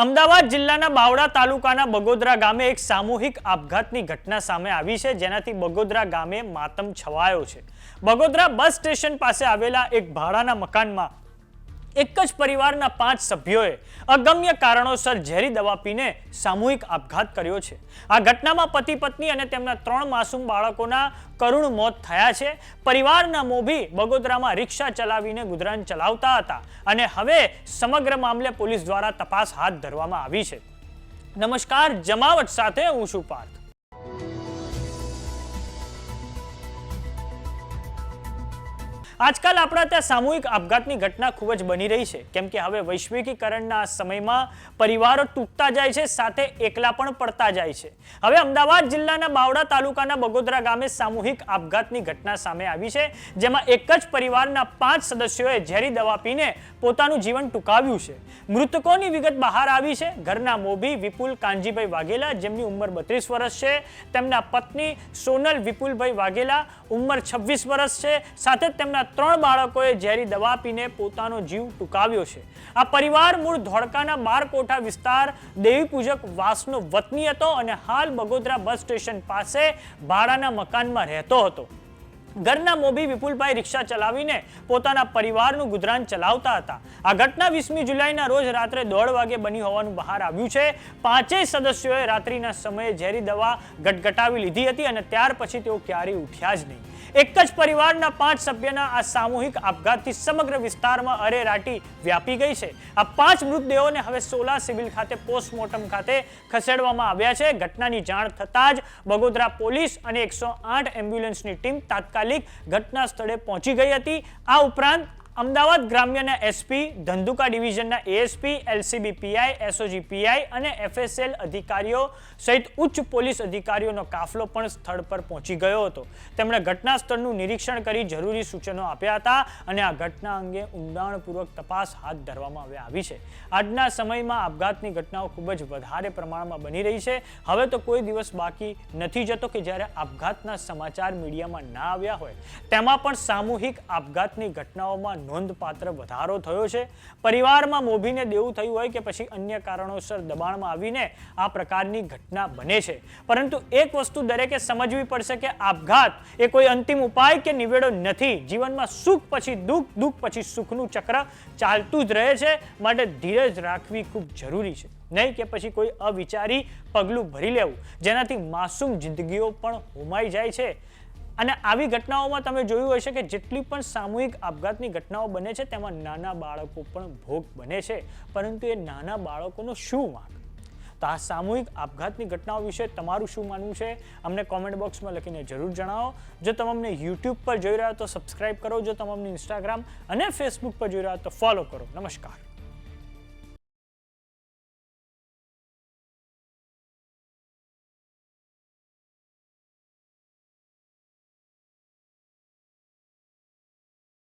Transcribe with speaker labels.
Speaker 1: અમદાવાદ જિલ્લાના બાવળા તાલુકાના બગોદરા ગામે એક સામૂહિક આપઘાતની ઘટના સામે આવી છે, જેનાથી બગોદરા ગામે માતમ છવાયો છે। બગોદરા બસ સ્ટેશન પાસે આવેલા એક ભાડાના મકાનમાં એક જ પરિવારના 5 સભ્યોએ અગમ્ય કારણોસર ઝેરી દવા પીને સામૂહિક આપઘાત કર્યો છે। આ ઘટનામાં પતિ પત્ની અને તેમના 3 માસૂમ બાળકોના કરુણ મોત થયા છે। પરિવારના મોભી બગોદરામાં રિક્ષા ચલાવીને ગુજરાન ચલાવતા હતા અને હવે સમગ્ર મામલે પોલીસ દ્વારા તપાસ હાથ ધરવામાં આવી છે। નમસ્કાર, જમાવટ સાથે હું છું પાર્થ। આજકાલ આપણા ત્યાં સામૂહિક આપઘાતની ઘટના ખૂબ જ બની રહી છે, કેમ કે હવે વૈશ્વિકીકરણના સમયમાં પરિવારો તૂટતા જાય છે, સાથે એકલા પણ પડતા જાય છે। હવે અમદાવાદ જિલ્લાના બાવળા તાલુકાના બગોદરા ગામે સામૂહિક આપઘાતની ઘટના સામે આવી છે, જેમાં એક જ પરિવારના 5 સદસ્યોએ ઝેરી દવા પીને પોતાનું જીવન ટૂંકાવ્યું છે। મૃતકોની વિગત બહાર આવી છે। ઘરના મોભી વિપુલ કાનજીભાઈ વાઘેલા, જેમની ઉંમર 32 વર્ષ છે, તેમના પત્ની સોનલ વિપુલભાઈ વાઘેલા, ઉંમર 26 વર્ષ છે, સાથે તેમના 3 બાળકોએ ઝેરી દવા પીને પોતાનો જીવ ટૂંકાવ્યો છે। આ પરિવાર મૂળ ધોળકાના બારકોઠા વિસ્તાર દેવી પૂજક વાસનો વતની હતો અને હાલ બગોદરા બસ સ્ટેશન પાસે ભાડાના મકાનમાં રહેતો હતો। ઘરના મોભી વિપુલભાઈ રિક્ષા ચલાવીને પોતાના પરિવારનું ગુજરાન ચલાવતા હતા। આ ઘટના 20મી જુલાઈના રોજ રાત્રે 1:30 વાગે બની હોવાનું બહાર આવ્યું છે। 5 સદસ્યોએ રાત્રિના સમયે ઝેરી દવા ગટગટાવી લીધી હતી અને ત્યાર પછી તેઓ ક્યારેય ઉઠ્યા જ નહીં। એક જ પરિવારના 5 સભ્યના આ સામૂહિક આપઘાતથી સમગ્ર વિસ્તારમાં અરેરાટી વ્યાપી ગઈ છે। આ 5 મૃતદેહોને હવે સોલા સિવિલ ખાતે પોસ્ટમોર્ટમ ખાતે ખસેડવામાં આવ્યા છે। ઘટનાની જાણ થતાં જ બગોદરા પોલીસ અને 108 એમ્બ્યુલન્સની ટીમ તાત્કાલિક ઘટના સ્થળે પહોંચી ગઈ હતી। આ ઉપરાંત અમદાવાદ ગ્રામ્યના એસપી, ધંધુકા ડિવિઝનના ASP, LCB PI, SOG PI અને એફએસએલ અધિકારીઓ સહિત ઉચ્ચ પોલીસ અધિકારીઓનો કાફલો પણ સ્થળ પર પહોંચી ગયો હતો। તેમણે ઘટના સ્થળનું નિરીક્ષણ કરી જરૂરી સૂચનો આપ્યા હતા અને આ ઘટના અંગે ઊંડાણપૂર્વક તપાસ હાથ ધરવામાં આવી છે। આજના સમયમાં આપઘાતની ઘટનાઓ ખૂબ જ વધારે પ્રમાણમાં બની રહી છે। હવે તો કોઈ દિવસ બાકી નથી જતો કે જ્યારે આપઘાતના સમાચાર મીડિયામાં ના આવ્યા હોય। તેમાં પણ સામૂહિક આપઘાતની ઘટનાઓમાં નોંધપાત્ર વધારો થયો છે। પરિવારમાં મોભીને દેવું થયું હોય કે પછી અન્ય કારણોસર દબાણમાં આવીને આ પ્રકારની ઘટના બને છે। પરંતુ એક વસ્તુ દરેકે સમજવી પડશે કે આપઘાત એ કોઈ અંતિમ ઉપાય કે નિવેડો નથી। જીવનમાં સુખ પછી દુઃખ, દુઃખ પછી સુખનું ચક્ર ચાલતું જ રહે છે, માટે ધીરજ રાખવી ખૂબ જરૂરી છે, નહીં કે પછી કોઈ અવિચારી પગલું ભરી લેવું, જેનાથી માસૂમ જિંદગીઓ પણ હોમાઈ જાય છે। અને આવી ઘટનાઓમાં તમે જોયું હશે કે જેટલી પણ સામૂહિક આપઘાતની ઘટનાઓ બને છે તેમાં નાના બાળકો પણ ભોગ બને છે, પરંતુ એ નાના બાળકોનો શું વાંક? તો આ સામૂહિક આપઘાતની ઘટનાઓ વિશે તમારું શું માનવું છે અમને કોમેન્ટ બોક્સમાં લખીને જરૂર જણાવો। જો તમે અમને યુટ્યુબ પર જોઈ રહ્યા તો સબસ્ક્રાઇબ કરો, જો તમે અમને ઇન્સ્ટાગ્રામ અને ફેસબુક પર જોઈ રહ્યા તો ફોલો કરો। નમસ્કાર।